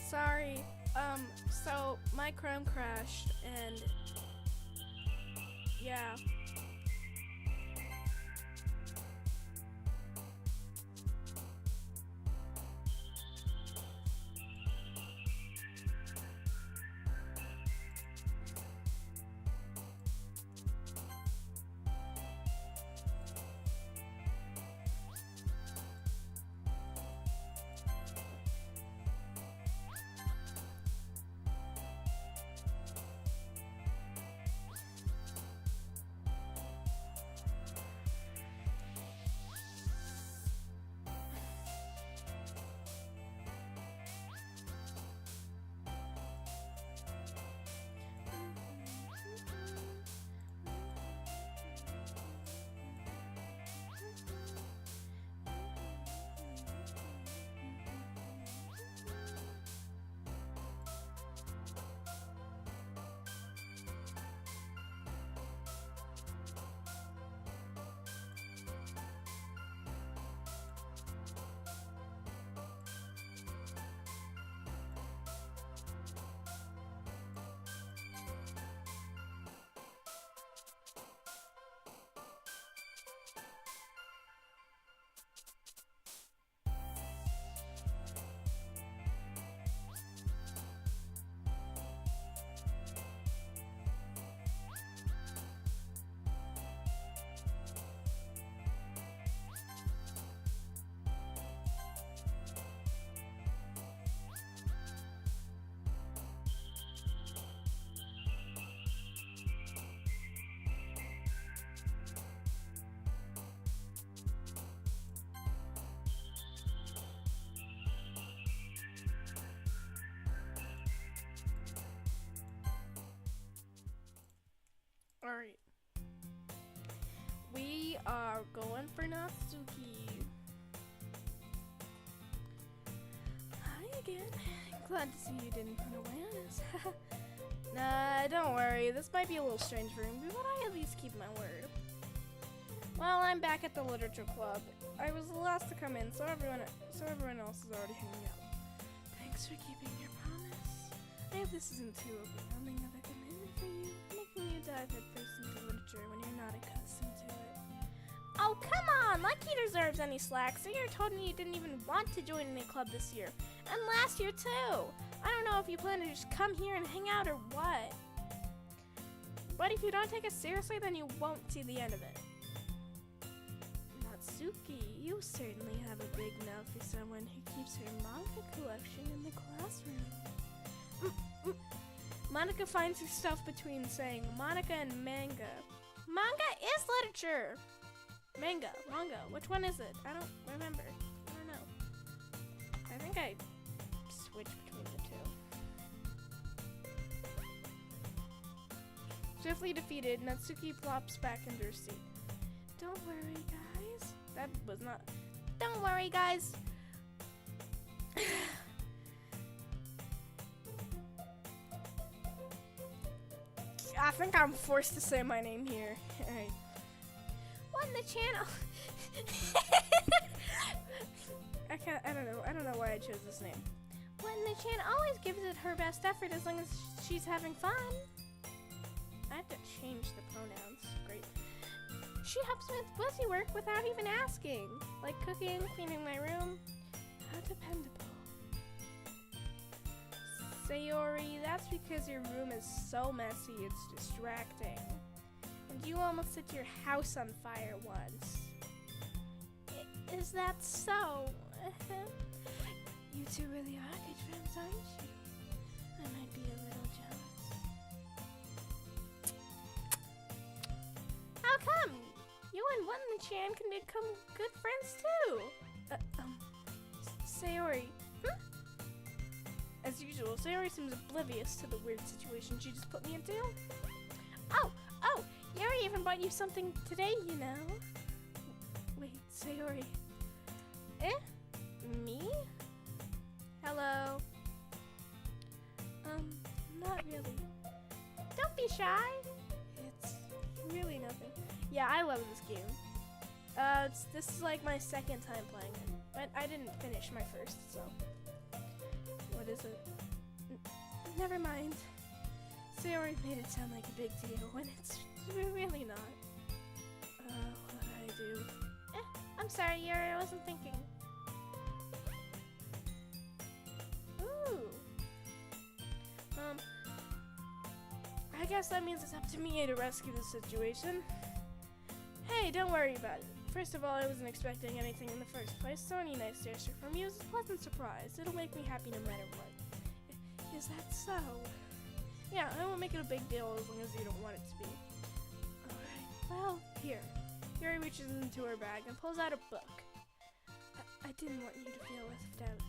Sorry. So my Chrome crashed and yeah. Alright. We are going for Natsuki. Hi again. Glad to see you didn't run away on us. Nah, don't worry. This might be a little strange for me, but I at least keep my word. Well, I'm back at the literature club. I was the last to come in, so everyone else is already hanging out. Thanks for keeping your promise. I hope this isn't too overwhelming of a commitment for you, making you dive headfirst into literature when you're not accustomed to it. Oh, come on! Like he deserves any slack. Sayer told me you didn't even want to join any club this year. And last year, too. I don't know if you plan to just come here and hang out or what. But if you don't take it seriously, then you won't see the end of it. Natsuki, you certainly have a big mouth for someone who keeps her manga collection in the classroom. Monica finds herself between saying Monica and manga. Manga is literature! Manga. Which one is it? I don't remember. I don't know. I think I switched between the two. Swiftly defeated, Natsuki plops back into her seat. Don't worry, guys. That was not... Don't worry, guys. I think I'm forced to say my name here. Alright. On the channel. I don't know why I chose this name. When the Chan always gives it her best effort as long as she's having fun. I have to change the pronouns. Great. She helps me with busy work without even asking. Like cooking, cleaning my room. How dependable. Sayori, that's because your room is so messy it's distracting. And you almost set your house on fire once. Is that so? You two really are good friends, aren't you? I might be a little jealous. How come? You and One-chan can become good friends too. Sayori. As usual, Sayori seems oblivious to the weird situation she just put me into. Oh, Yuri even bought you something today, you know. Wait, Sayori. Me? Hello. Not really. Don't be shy. It's really nothing. Yeah, I love this game. This is like my second time playing it, but I didn't finish my first, so. What What is it? Never mind. Sayori made it sound like a big deal when it's really not. What I do? I'm sorry, Yuri, I wasn't thinking. Ooh. I guess that means it's up to me to rescue the situation. Hey, don't worry about it. First of all, I wasn't expecting anything in the first place, so any nice gesture from you is a pleasant surprise. It'll make me happy no matter what. Is that so? Yeah, I won't make it a big deal as long as you don't want it to be. Alright, well, here. Yuri reaches into her bag and pulls out a book. I didn't want you to feel left out,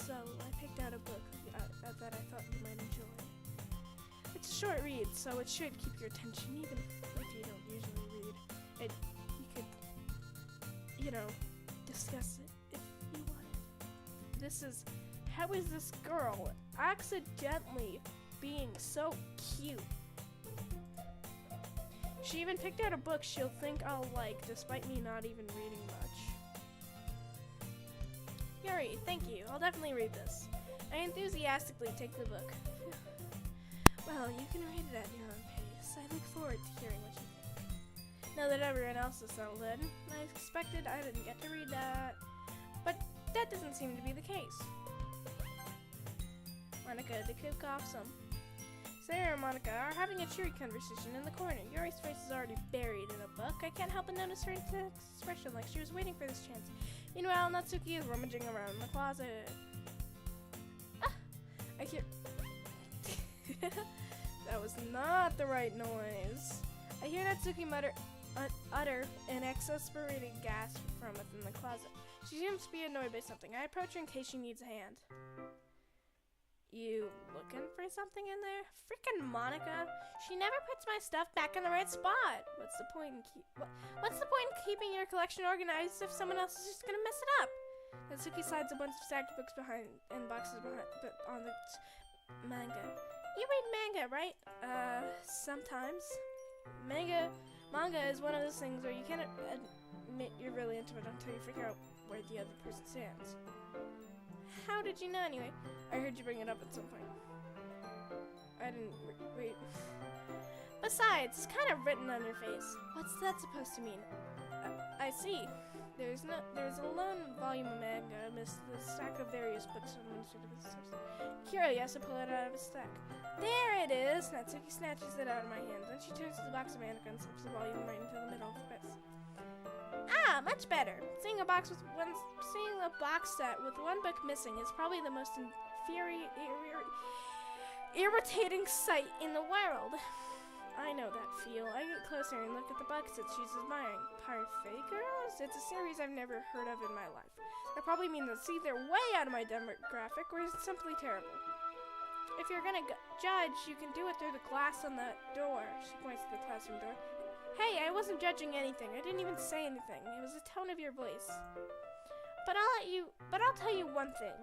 so I picked out a book that I thought you might enjoy. It's a short read, so it should keep your attention even if you don't usually read. And you could, discuss it if you wanted. This is, how is this girl accidentally being so cute? She even picked out a book she'll think I'll like, despite me not even reading much. Yuri, thank you. I'll definitely read this. I enthusiastically take the book. Well, you can read it at your own pace. I look forward to hearing what you think. Now that everyone else is settled in, I expected I didn't get to read that, but that doesn't seem to be the case. Monica, to kick off some. Sarah and Monica are having a cheery conversation in the corner. Yuri's face is already buried in a book. I can't help but notice her expression like she was waiting for this chance. Meanwhile, Natsuki is rummaging around the closet. I hear... That was not the right noise. I hear Natsuki utter an exasperated gasp from within the closet. She seems to be annoyed by something. I approach her in case she needs a hand. You looking for something in there? Frickin' Monica! She never puts my stuff back in the right spot. What's the point in keeping your collection organized if someone else is just gonna mess it up? Natsuki slides a bunch of stacked books behind and boxes behind on the manga. You read manga, right? Sometimes. Manga is one of those things where you can't admit you're really into it until you figure out where the other person stands. How did you know anyway? I heard you bring it up at some point. I didn't wait. Besides, it's kind of written on your face. What's that supposed to mean? I see. There's a lone volume of manga amidst the stack of various books on administrative assistants. Curious, I pull it out of his stack. There it is! Natsuki snatches it out of my hand. Then she turns to the box of manga and slips the volume right into the middle of the bits. Ah, much better. Seeing a box set with one book missing is probably the most irritating sight in the world. I know that feel. I get closer and look at the box that she's admiring. Parfait Girls? It's a series I've never heard of in my life. That probably means it's either way out of my demographic or it's simply terrible. If you're gonna judge, you can do it through the glass on that door. She points to the classroom door. Hey, I wasn't judging anything. I didn't even say anything. It was the tone of your voice. But I'll tell you one thing.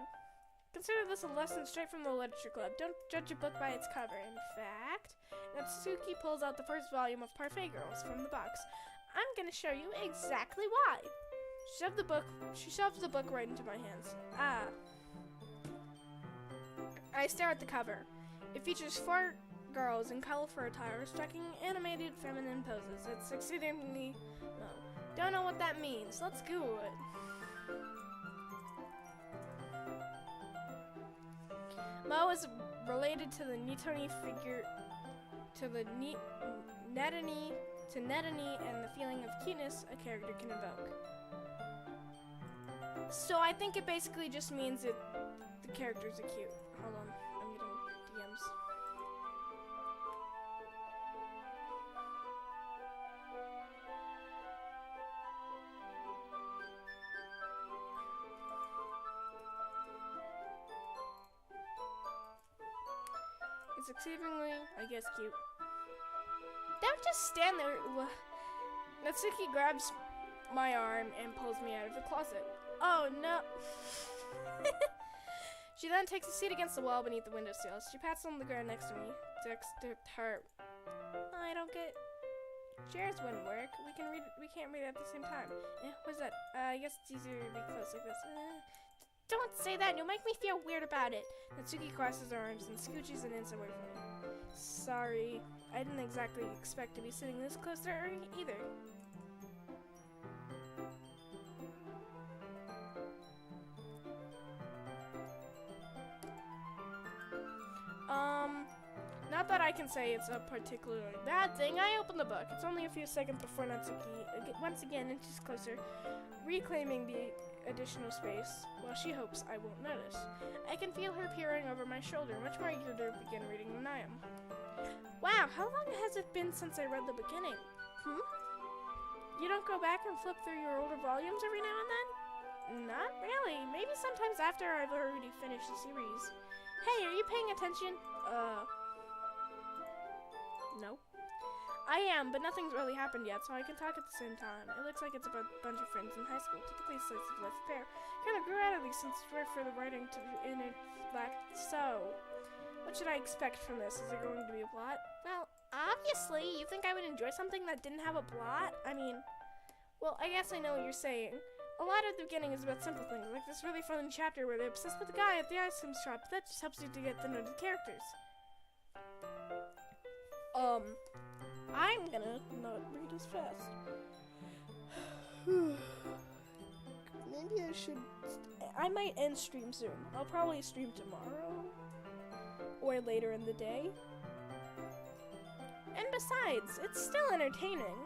Consider this a lesson straight from the literature club. Don't judge a book by its cover. In fact, Natsuki pulls out the first volume of Parfait Girls from the box. I'm gonna show you exactly why. She shoves the book right into my hands. I stare at the cover. It features 4 girls in colorful attire striking animated feminine poses. It's exceedingly low. Don't know what that means. Let's Google it. Mo is related to the Nitoni figure, to the Netani, and the feeling of cuteness a character can evoke. So I think it basically just means that the characters are cute. Hold on, I'm getting DMs. It's exceedingly, I guess, cute. Don't just stand there. Natsuki grabs my arm and pulls me out of the closet. Oh no. She then takes a seat against the wall beneath the windowsill. She pats on the ground next to me. I don't get. Chairs wouldn't work. We can't read at the same time. What's that? I guess it's easier to be close like this. don't say that. You'll make me feel weird about it. Natsuki crosses her arms and scooches an inch away from me. Sorry. I didn't exactly expect to be sitting this close to her either. Not that I can say it's a particularly bad thing. I opened the book. It's only a few seconds before Natsuki once again inches closer, reclaiming the additional space, while she hopes I won't notice. I can feel her peering over my shoulder, much more eager to begin reading than I am. Wow, how long has it been since I read the beginning? You don't go back and flip through your older volumes every now and then? Not really. Maybe sometimes after I've already finished the series. Hey, are you paying attention? No. I am, but nothing's really happened yet, so I can talk at the same time. It looks like it's about a bunch of friends in high school, typically a slice of life pair. Kind of grew out of these since it's rare for the writing to interact. So, what should I expect from this? Is there going to be a plot? Well, obviously, you think I would enjoy something that didn't have a plot? I mean, well, I guess I know what you're saying. A lot of the beginning is about simple things, like this really fun chapter where they're obsessed with the guy at the ice cream shop. That just helps you to get to know the characters. I'm gonna not read as fast. Maybe I might end stream soon. I'll probably stream tomorrow or later in the day. And besides, it's still entertaining.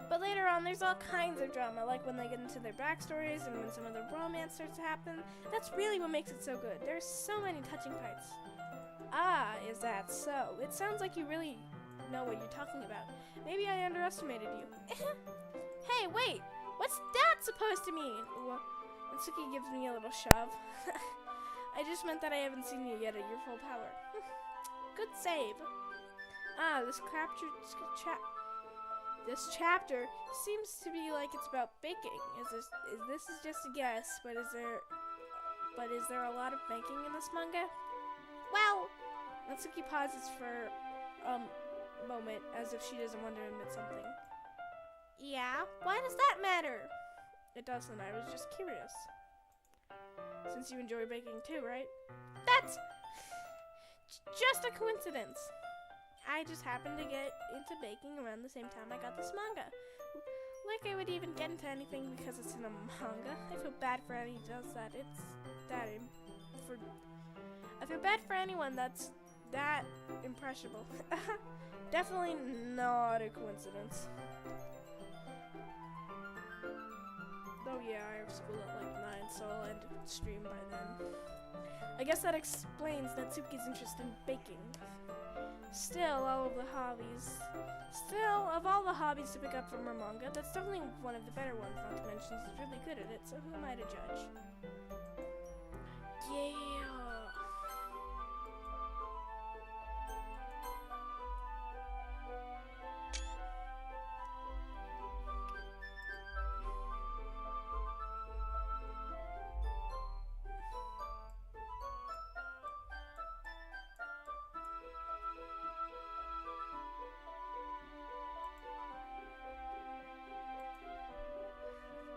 But later on, there's all kinds of drama, like when they get into their backstories and when some of the romance starts to happen. That's really what makes it so good. There's so many touching parts. Ah, is that so? It sounds like you really know what you're talking about. Maybe I underestimated you. Hey, wait! What's that supposed to mean? Well, Natsuki gives me a little shove. I just meant that I haven't seen you yet at your full power. Good save. Ah, this chapter seems to be like it's about baking. This is just a guess, but is there a lot of baking in this manga? Well, Natsuki pauses for a moment as if she doesn't want to admit something. Yeah? Why does that matter? It doesn't. I was just curious. Since you enjoy baking too, right? That's just a coincidence. I just happened to get into baking around the same time I got this manga. Like I would even get into anything because it's in a manga. I feel bad for anyone who does that. I feel bad for anyone that's that impressionable. Definitely not a coincidence. Oh yeah, I have school at like 9, so I'll end the stream by then. I guess that explains Natsuki's interest in baking. Still, of all the hobbies to pick up from her manga, that's definitely one of the better ones, not to mention she's really good at it, so who am I to judge? Yeah.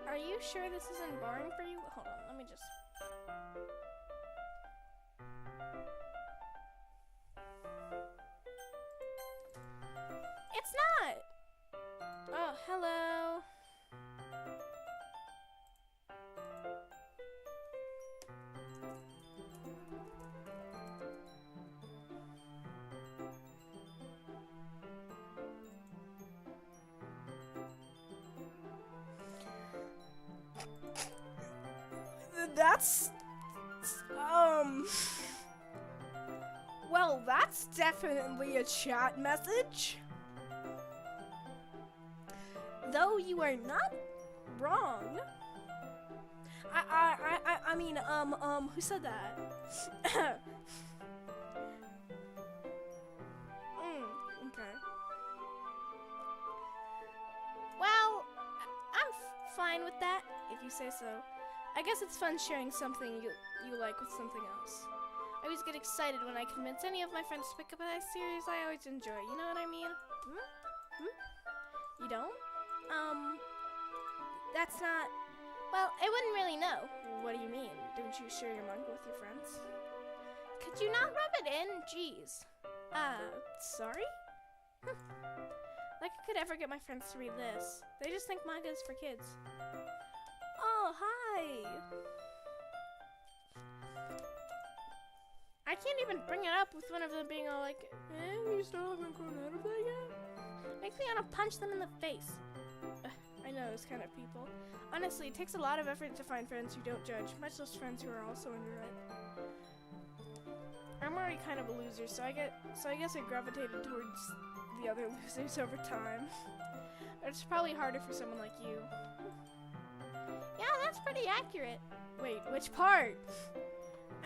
Are you sure this isn't boring for you? Hold on, let me just... It's not! Oh, hello. That's... Well, that's definitely a chat message. Though you are not wrong. I mean, who said that? Okay. Well, I'm fine with that, if you say so. I guess it's fun sharing something you like with something else. I always get excited when I convince any of my friends to pick up a series I always enjoy. You know what I mean? You don't? That's not... Well, I wouldn't really know. What do you mean? Don't you share your manga with your friends? Could you not rub it in? Jeez. Sorry? Like I could ever get my friends to read this. They just think manga is for kids. Oh, hi! I can't even bring it up with one of them being all like, you still haven't grown out of that yet? Makes me want to punch them in the face. I know those kind of people. Honestly, it takes a lot of effort to find friends who don't judge, much less friends who are also into it. I'm already kind of a loser, so I guess I gravitated towards the other losers over time. It's probably harder for someone like you. Yeah, that's pretty accurate. Wait, which part?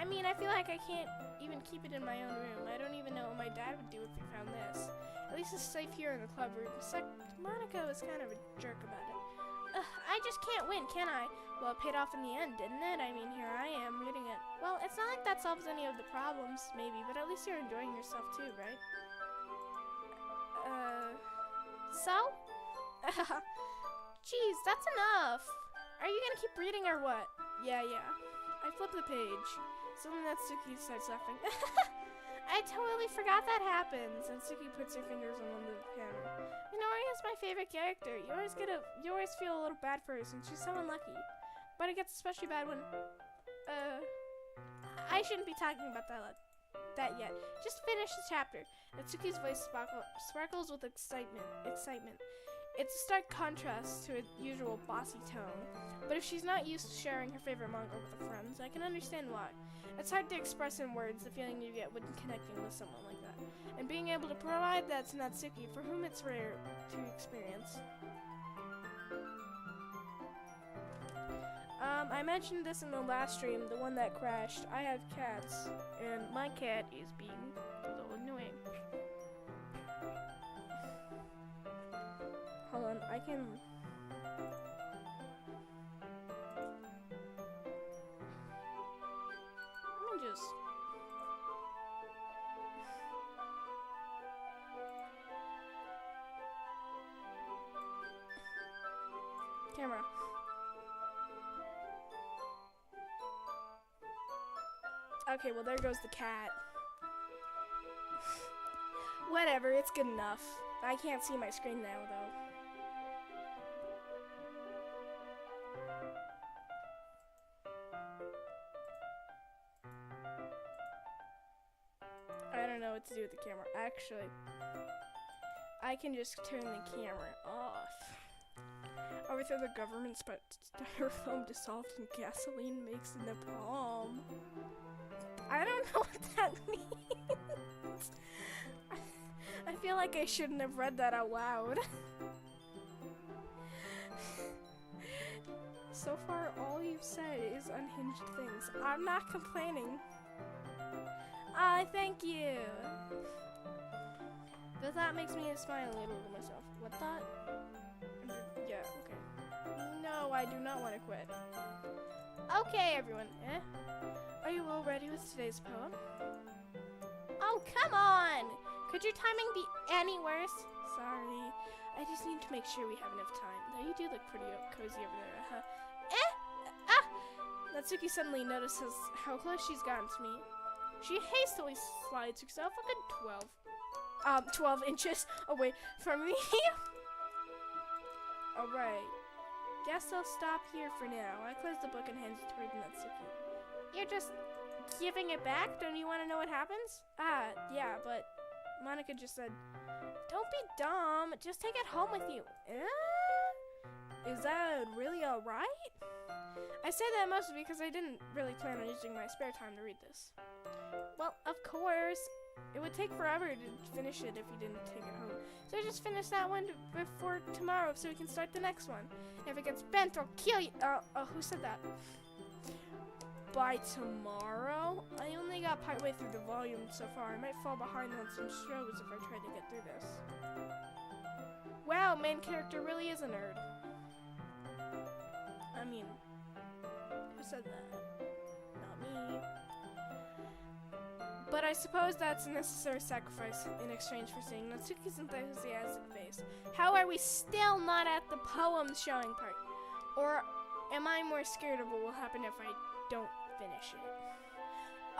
I mean, I feel like I can't even keep it in my own room. I don't even know what my dad would do if he found this. At least it's safe here in the club room. Except Monica was kind of a jerk about it. I just can't win, can I? Well, it paid off in the end, didn't it? I mean, here I am reading it. Well, it's not like that solves any of the problems, maybe, but at least you're enjoying yourself too, right? So? Jeez, that's enough. Are you gonna keep reading or what? Yeah. I flip the page. Something that Suki starts laughing. I totally forgot that happens. And Suki puts her fingers on one of the camera. Minori is my favorite character. You always feel a little bad for her since she's so unlucky. But it gets especially bad when, I shouldn't be talking about that yet. Just finish the chapter. And Suki's voice sparkles with excitement. It's a stark contrast to her usual bossy tone. But if she's not used to sharing her favorite manga with her friends, I can understand why. It's hard to express in words the feeling you get when connecting with someone like that. And being able to provide that to Natsuki, for whom it's rare to experience. I mentioned this in the last stream, the one that crashed. I have cats, and my cat is being a little annoying. Hold on, I can... Let me just... Camera. Okay, well there goes the cat. Whatever, it's good enough. I can't see my screen now, though. I don't know what to do with the camera. Actually, I can just turn the camera off. Overthrow the government styrofoam dissolved in gasoline makes napalm. I don't know what that means. I feel like I shouldn't have read that out loud. So far, all you've said is unhinged things. I'm not complaining. Thank you. But that makes me smile a little to myself. What thought? Yeah, okay. No, I do not want to quit. Okay, everyone. Are you all ready with today's poem? Oh, come on! Could your timing be any worse? Sorry. I just need to make sure we have enough time. Though you do look pretty cozy over there, huh? Natsuki suddenly notices how close she's gotten to me. She hastily slides herself a good 12 inches away from me. Alright. Guess I'll stop here for now. I close the book and hand it toward Natsuki. You're just giving it back? Don't you want to know what happens? Yeah, but Monica just said, don't be dumb. Just take it home with you. Is that really alright? I say that mostly because I didn't really plan on using my spare time to read this. Well, of course. It would take forever to finish it if you didn't take it home. So just finish that one before tomorrow so we can start the next one. If it gets bent, I'll kill you. Who said that? By tomorrow? I only got partway through the volume so far. I might fall behind on some shows if I try to get through this. Wow, main character really is a nerd. I mean, who said that? Not me. But I suppose that's a necessary sacrifice in exchange for seeing Natsuki's enthusiastic face. How are we still not at the poem showing part? Or am I more scared of what will happen if I don't finish it?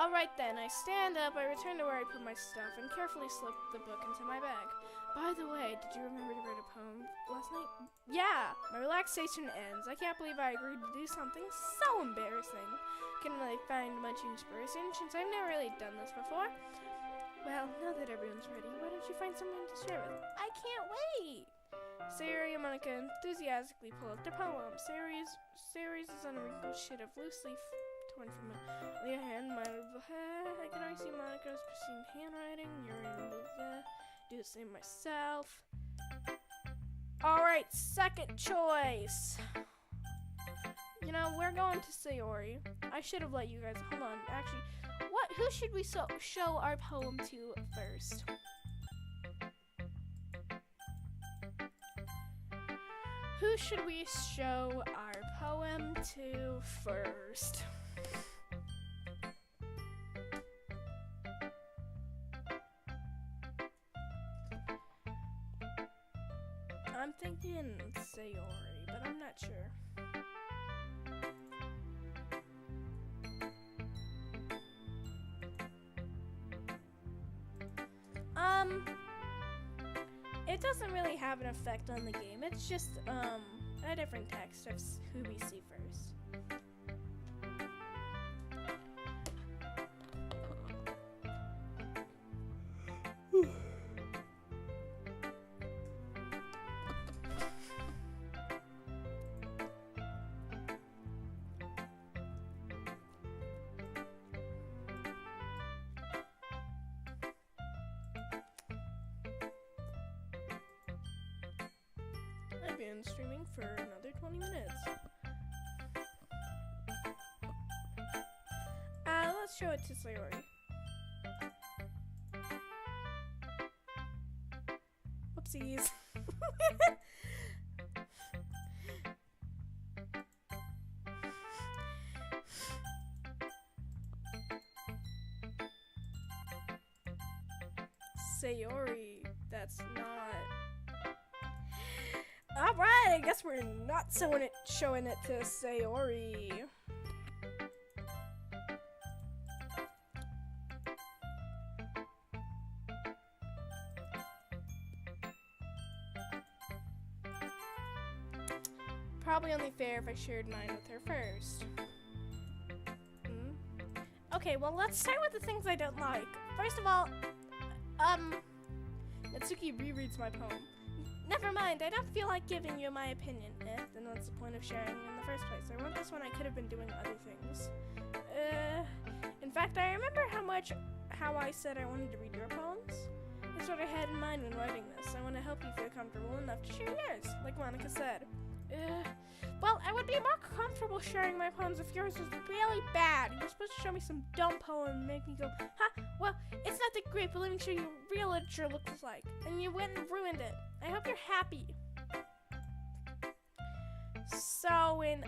Alright then, I stand up, I return to where I put my stuff, and carefully slip the book into my bag. By the way, did you remember to write a poem last night? Yeah! My relaxation ends. I can't believe I agreed to do something so embarrassing. Couldn't really find much inspiration since I've never really done this before. Well, now that everyone's ready, why don't you find someone to share with? I can't wait! Sayori and Monica enthusiastically pull out their poem. Sayori's is on a wrinkled sheet of loose leaf torn from it. On the other hand, I can already see Monica's pristine handwriting. Do the same myself. Alright, second choice. You know, we're going to Sayori. I should have let you guys. Hold on. Actually, who should we show our poem to first? Who should we show our poem to first? I'm thinking Sayori, but I'm not sure. It doesn't really have an effect on the game. It's just a different text of who we see first. I've been streaming for another 20 minutes. Let's show it to Sayori. Whoopsies. Sayori, that's not... Alright, I guess we're not showing it to Sayori. Probably only fair if I shared mine with her first. Okay, well, let's start with the things I don't like. First of all, Natsuki rereads my poem. Never mind, I don't feel like giving you my opinion. Then what's the point of sharing in the first place? I wrote this when I could have been doing other things. In fact, I remember how I said I wanted to read your poems. That's what I had in mind when writing this. I want to help you feel comfortable enough to share yours, like Monica said. Well, I would be more comfortable sharing my poems if yours was really bad. You're supposed to show me some dumb poem and make me go, huh? Well, it's not that great, but let me show you what real literature looks like. And you went and ruined it. I hope you're happy. So, in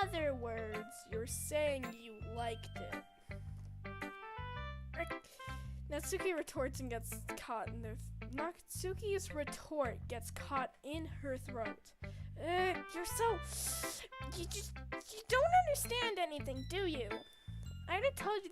other words, you're saying you liked it. Natsuki retorts and gets caught in their... Natsuki's retort gets caught in her throat. You're so... You don't understand anything, do you? I already told you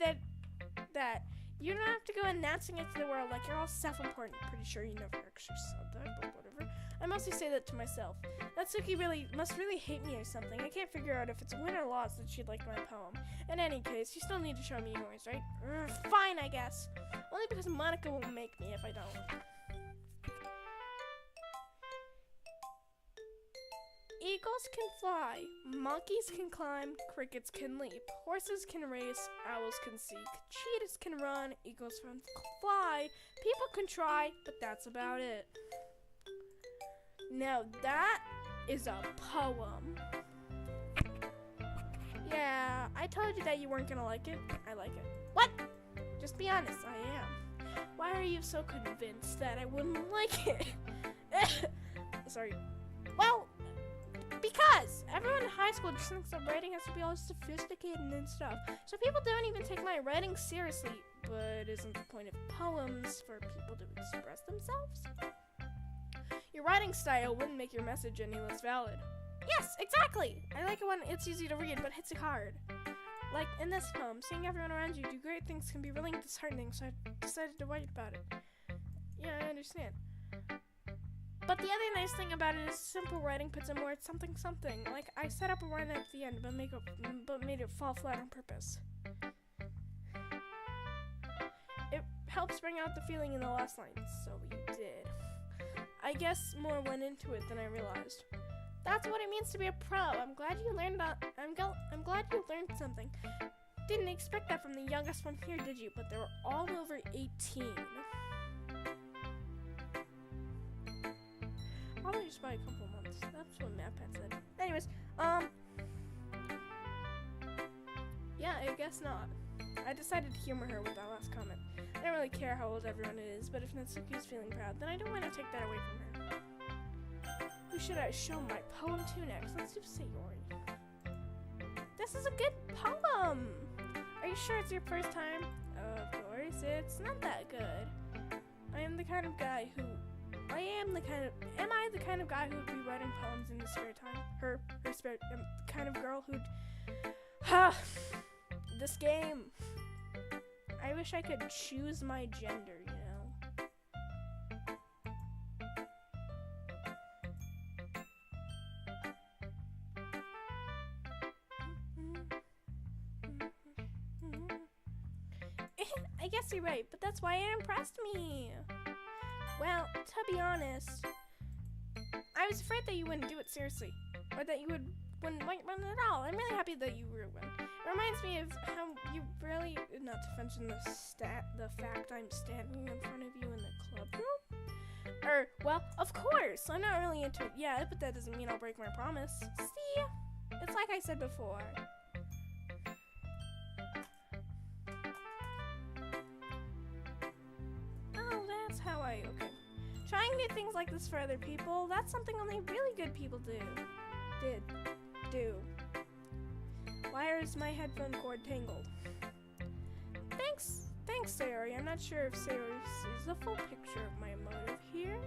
that you don't have to go announcing it to the world like you're all self-important. Pretty sure you never actually said that, but whatever. I mostly say that to myself. Natsuki must really hate me or something. I can't figure out if it's win or loss that she'd like my poem. In any case, you still need to show me yours, right? Fine, I guess. Only because Monica won't make me if I don't. Eagles can fly, monkeys can climb, crickets can leap, horses can race, owls can seek, cheetahs can run, eagles can fly, people can try, but that's about it. Now that is a poem. Yeah, I told you that you weren't gonna like it. I like it. What? Just be honest, I am. Why are you so convinced that I wouldn't like it? Sorry. Well, because everyone in high school just thinks that writing has to be all sophisticated and stuff. So people don't even take my writing seriously. But isn't the point of poems for people to express themselves? Your writing style wouldn't make your message any less valid. Yes, exactly! I like it when it's easy to read, but hits you hard. Like in this poem, seeing everyone around you do great things can be really disheartening, so I decided to write about it. Yeah, I understand. But the other nice thing about it is simple writing puts in words something something. Like I set up a line at the end, but made it fall flat on purpose. It helps bring out the feeling in the last line, so you did. I guess more went into it than I realized. That's what it means to be a pro. I'm glad you learned that. I'm glad you learned something. Didn't expect that from the youngest one here, did you? But they were all over 18. Probably just by a couple months. That's what MatPat said. Anyways, yeah, I guess not. I decided to humor her with that last comment. I don't really care how old everyone is, but if Natsuki's feeling proud, then I don't want to take that away from her. Who should I show my poem to next? Let's do Sayori. This is a good poem! Are you sure it's your first time? Of course, it's not that good. I am the kind of guy who am I the kind of guy who would be writing poems in his spare time? Her spare, kind of girl who'd, this game. I wish I could choose my gender, you know? I guess you're right, but that's why it impressed me. Well, to be honest, I was afraid that you wouldn't do it seriously, or that you wouldn't win at all. I'm really happy that you will win. It reminds me of how you really, not to mention the fact I'm standing in front of you in the club room. Well, of course, I'm not really into it yet, but that doesn't mean I'll break my promise. See? It's like I said before. Okay. Trying new things like this for other people, that's something only really good people do. Why is my headphone cord tangled? Thanks, Sayori. I'm not sure if Sayori sees the full picture of my motive here.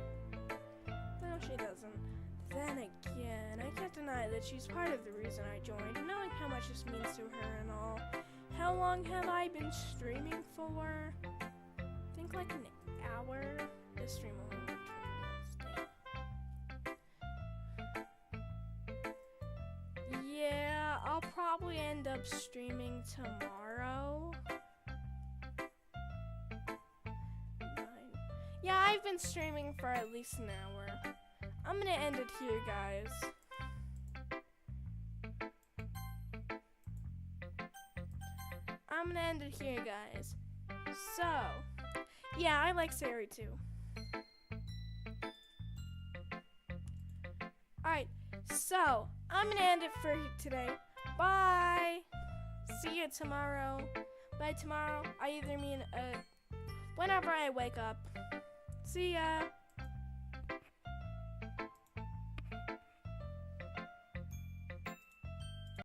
No, she doesn't. Then again, I can't deny that she's part of the reason I joined, knowing how much this means to her and all. How long have I been streaming for? Think like an hour. This stream only went 20 minutes. Yeah, I'll probably end up streaming tomorrow. Yeah, I've been streaming for at least an hour. I'm gonna end it here, guys. So, yeah, I like Sayori too. Alright, so I'm gonna end it for today. Bye! See you tomorrow. By tomorrow, I either mean whenever I wake up. See ya!